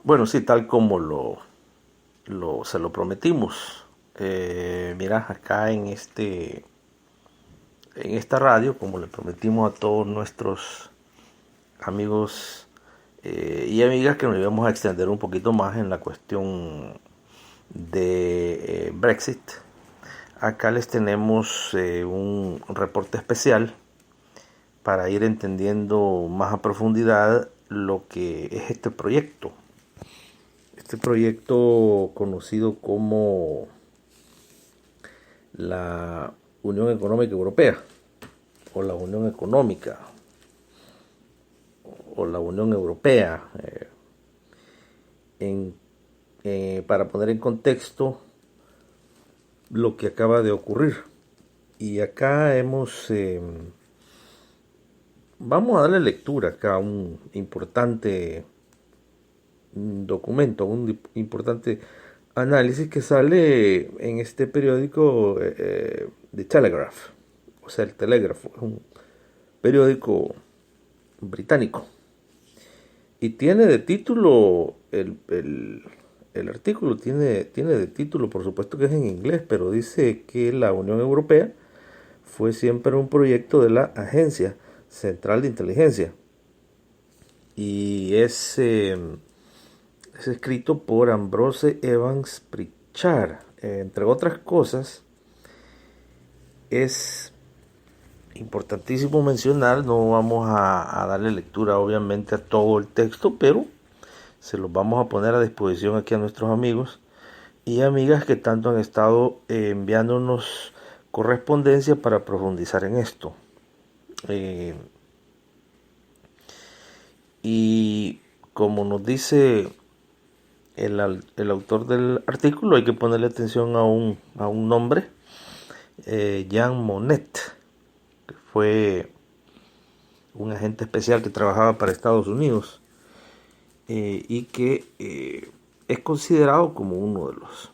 Bueno, sí, tal como se lo prometimos. Mira, acá en esta radio, como le prometimos a todos nuestros amigos y amigas, que nos íbamos a extender un poquito más en la cuestión de Brexit. Acá les tenemos un reporte especial para ir entendiendo más a profundidad lo que es este proyecto. Este proyecto conocido como la Unión Económica Europea o la Unión Económica o la Unión Europea, en, para poner en contexto lo que acaba de ocurrir. Y acá vamos a darle lectura acá a un importante documento, un importante análisis que sale en este periódico The Telegraph, o sea, el Telégrafo, es un periódico británico. Y tiene de título, el artículo tiene de título, por supuesto que es en inglés, pero dice que la Unión Europea fue siempre un proyecto de la Agencia Central de Inteligencia. Y es escrito por Ambrose Evans Pritchard. Entre otras cosas, es importantísimo mencionar, no vamos a darle lectura obviamente a todo el texto, pero se los vamos a poner a disposición aquí a nuestros amigos y amigas que tanto han estado enviándonos correspondencia para profundizar en esto. Eh, y como nos dice el autor del artículo, hay que ponerle atención a un nombre, Jean Monnet, que fue un agente especial que trabajaba para Estados Unidos y que es considerado como uno de los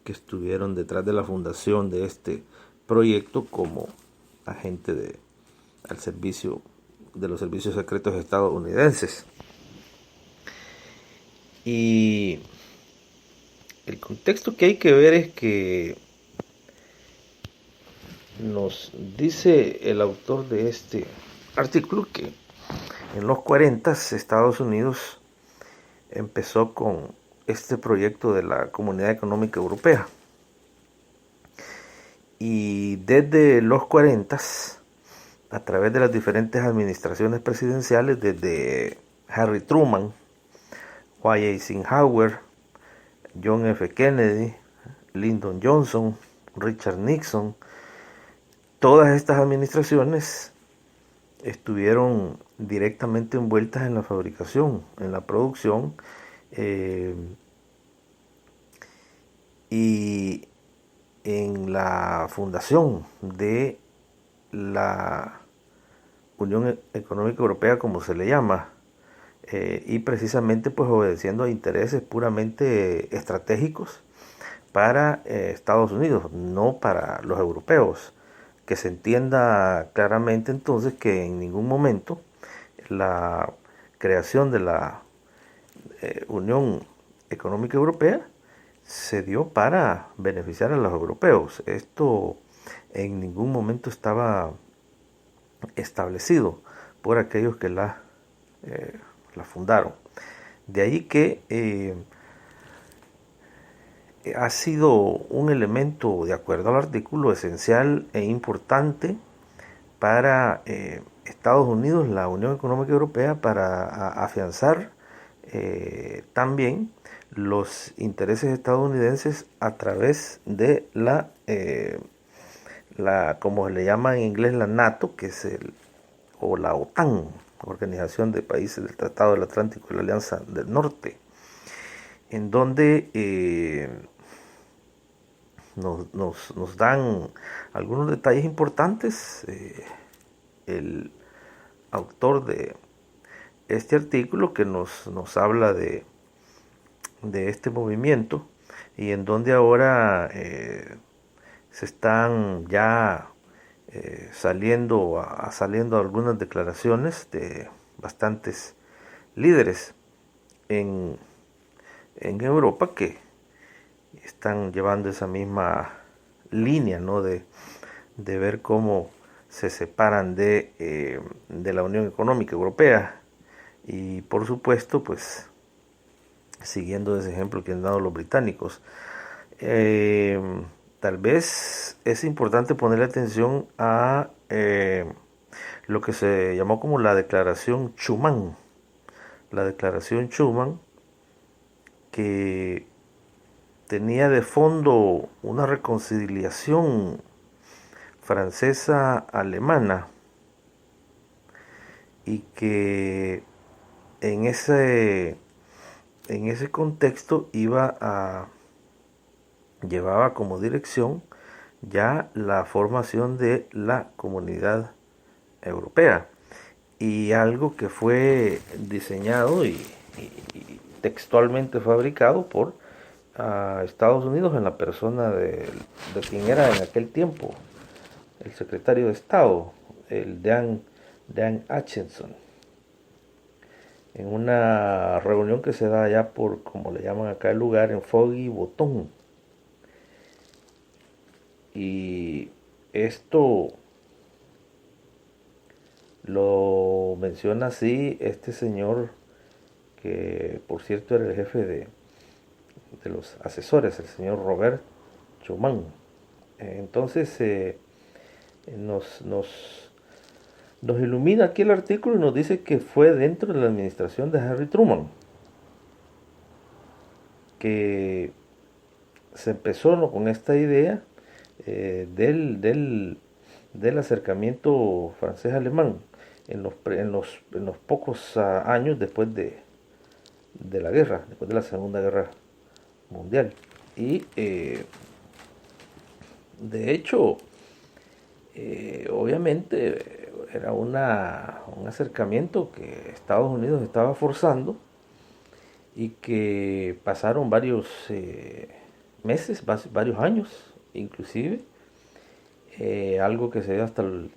que estuvieron detrás de la fundación de este proyecto como agente al servicio de los servicios secretos estadounidenses. Y el contexto que hay que ver es que nos dice el autor de este artículo que en los 40 Estados Unidos empezó con este proyecto de la Comunidad Económica Europea. Y desde los 40, a través de las diferentes administraciones presidenciales, desde Harry Truman, Dwight Eisenhower, John F. Kennedy, Lyndon Johnson, Richard Nixon, todas estas administraciones estuvieron directamente envueltas en la fabricación, en la producción eh, y en la fundación de la Unión Económica Europea, como se le llama, y precisamente pues obedeciendo a intereses puramente estratégicos para Estados Unidos, no para los europeos. Que se entienda claramente entonces que en ningún momento la creación de la Unión Económica Europea se dio para beneficiar a los europeos. Esto en ningún momento estaba establecido por aquellos que la fundaron. De ahí que ha sido un elemento, de acuerdo al artículo, esencial e importante para Estados Unidos, la Unión Económica Europea, para afianzar también los intereses estadounidenses a través de como le llama en inglés, la NATO, que es o la OTAN, Organización de Países del Tratado del Atlántico y la Alianza del Norte, en donde nos dan algunos detalles importantes. El autor de este artículo que nos habla de este movimiento y en donde ahora se están ya saliendo algunas declaraciones de bastantes líderes en en Europa que están llevando esa misma línea, ¿no? de ver cómo se separan de la Unión Económica Europea y por supuesto pues siguiendo ese ejemplo que han dado los británicos. Eh, Tal vez es importante ponerle atención a lo que se llamó como la Declaración Schuman. La Declaración Schuman que tenía de fondo una reconciliación francesa-alemana y que en ese contexto llevaba como dirección ya la formación de la Comunidad Europea y algo que fue diseñado y textualmente fabricado por Estados Unidos en la persona de quien era en aquel tiempo el secretario de Estado, el Dan Acheson, en una reunión que se da allá por, como le llaman acá el lugar, en Foggy Bottom. Y esto lo menciona así este señor, que por cierto era el jefe de los asesores, el señor Robert Schuman. Entonces nos ilumina aquí el artículo y nos dice que fue dentro de la administración de Harry Truman que se empezó, ¿no?, con esta idea del acercamiento francés-alemán en los pocos años después de la guerra, después de la Segunda Guerra Mundial. Y de hecho, obviamente era un acercamiento que Estados Unidos estaba forzando y que pasaron varios meses, varios años inclusive, algo que se dio hasta el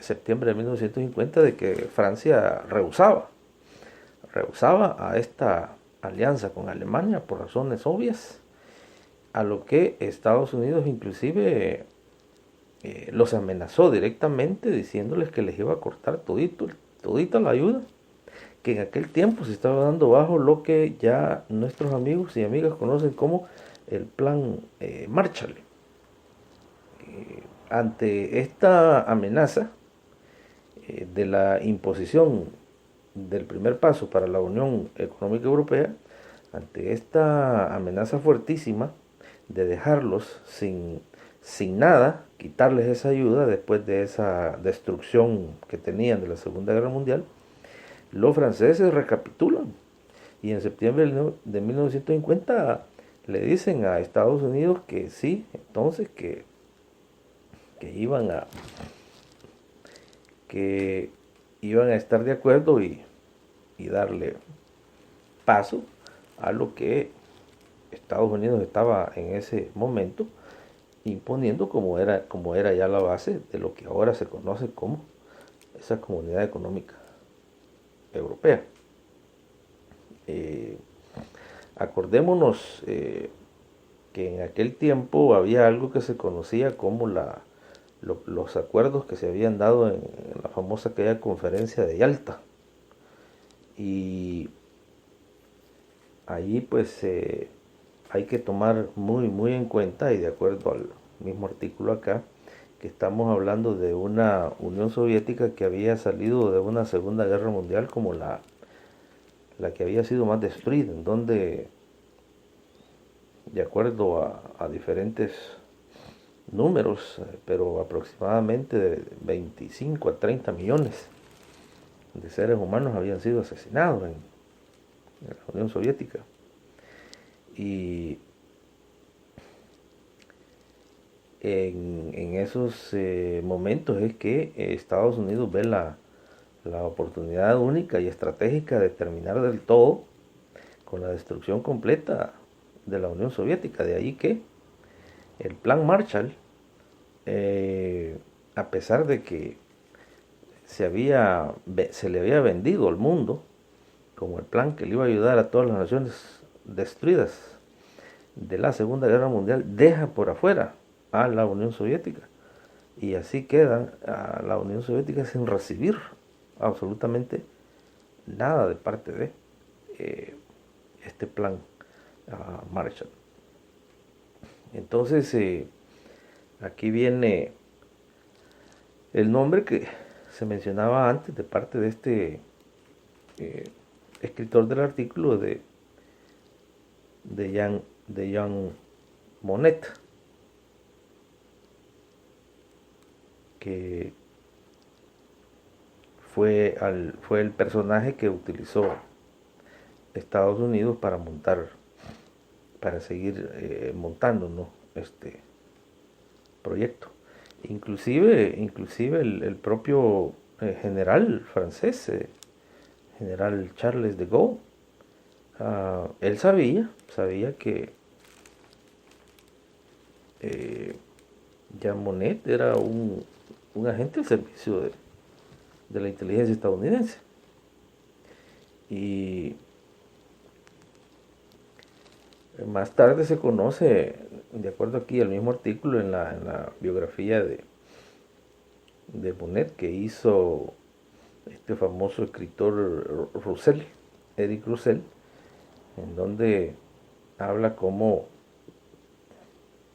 septiembre de 1950, de que Francia rehusaba a esta alianza con Alemania por razones obvias, a lo que Estados Unidos inclusive los amenazó directamente diciéndoles que les iba a cortar todita la ayuda que en aquel tiempo se estaba dando bajo lo que ya nuestros amigos y amigas conocen como el Plan Marshall. Ante esta amenaza de la imposición del primer paso para la Unión Económica Europea, ante esta amenaza fuertísima de dejarlos sin nada, quitarles esa ayuda después de esa destrucción que tenían de la Segunda Guerra Mundial, los franceses recapitulan y en septiembre de 1950 le dicen a Estados Unidos que sí, entonces que iban a estar de acuerdo y darle paso a lo que Estados Unidos estaba en ese momento imponiendo como era ya la base de lo que ahora se conoce como esa Comunidad Económica Europea. Acordémonos que en aquel tiempo había algo que se conocía como los acuerdos que se habían dado en la famosa aquella conferencia de Yalta, y ahí pues hay que tomar muy muy en cuenta, y de acuerdo al mismo artículo acá, que estamos hablando de una Unión Soviética que había salido de una Segunda Guerra Mundial como la que había sido más destruida, en donde, de acuerdo a diferentes números, pero aproximadamente de 25 a 30 millones de seres humanos habían sido asesinados en la Unión Soviética. Y en esos momentos es que Estados Unidos ve la oportunidad única y estratégica de terminar del todo con la destrucción completa de la Unión Soviética. De ahí que el Plan Marshall, a pesar de que se le había vendido al mundo como el plan que le iba a ayudar a todas las naciones destruidas de la Segunda Guerra Mundial deja por afuera a la Unión Soviética, y así queda a la Unión Soviética sin recibir absolutamente nada de parte de este plan Marshall. Entonces aquí viene el nombre que se mencionaba antes de parte de este escritor del artículo de Jean Monnet, que fue el personaje que utilizó Estados Unidos para seguir montando, ¿no?, este proyecto. Inclusive el propio general francés, general Charles de Gaulle, él sabía que Jean Monnet era un agente al servicio de la inteligencia estadounidense. Y más tarde se conoce, de acuerdo aquí al mismo artículo, en la biografía de Monnet, que hizo este famoso escritor Eric Roussel, en donde habla cómo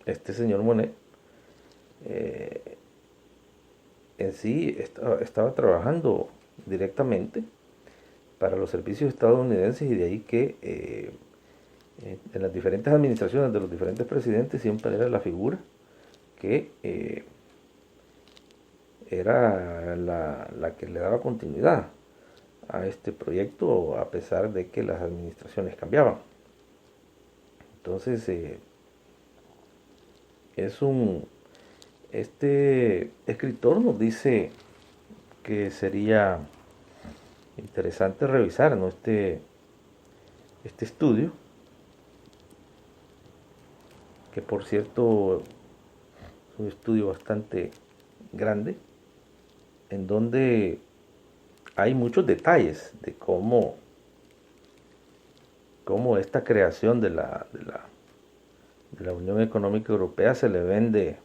este señor Monnet en sí estaba trabajando directamente para los servicios estadounidenses, y de ahí que en las diferentes administraciones de los diferentes presidentes siempre era la figura que era la que le daba continuidad a este proyecto, a pesar de que las administraciones cambiaban. Entonces este escritor nos dice que sería interesante revisar, ¿no?, este estudio, que por cierto es un estudio bastante grande, en donde hay muchos detalles de cómo esta creación de la Unión Económica Europea se le vende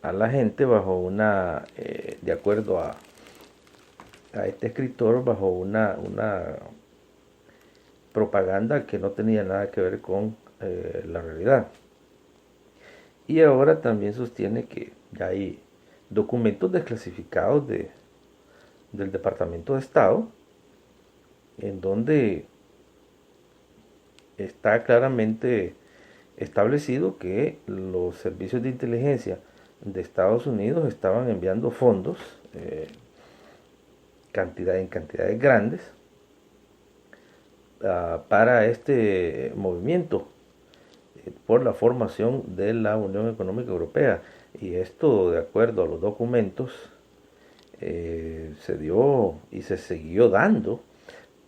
a la gente bajo una, de acuerdo a este escritor, bajo una propaganda que no tenía nada que ver con la realidad. Y ahora también sostiene que ya hay documentos desclasificados del Departamento de Estado, en donde está claramente establecido que los servicios de inteligencia de Estados Unidos estaban enviando fondos en cantidades grandes para este movimiento por la formación de la Unión Económica Europea. Y esto, de acuerdo a los documentos, se dio y se siguió dando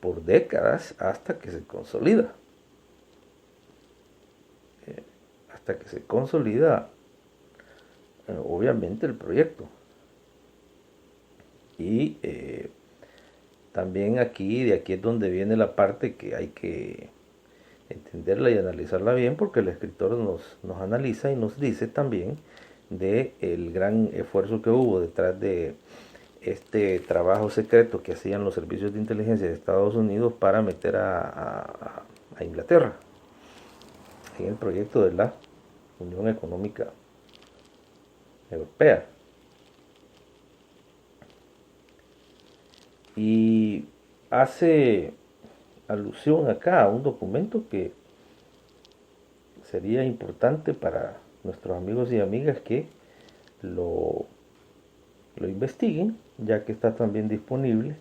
por décadas hasta que se consolida. Obviamente el proyecto. Y también de aquí es donde viene la parte que hay que entenderla y analizarla bien, porque el escritor nos analiza y nos dice también de el gran esfuerzo que hubo detrás de este trabajo secreto que hacían los servicios de inteligencia de Estados Unidos para meter a Inglaterra en el proyecto de la Unión Económica Europea. Y hace alusión acá a un documento que sería importante para nuestros amigos y amigas que lo investiguen, ya que está también disponible,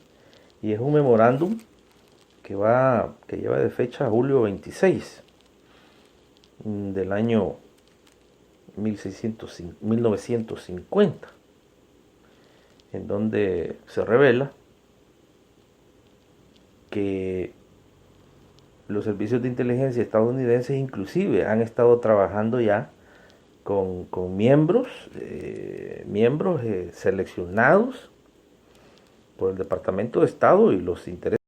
y es un memorándum que lleva de fecha julio 26 del año 1950, en donde se revela que los servicios de inteligencia estadounidenses inclusive han estado trabajando ya con miembros seleccionados por el Departamento de Estado y los intereses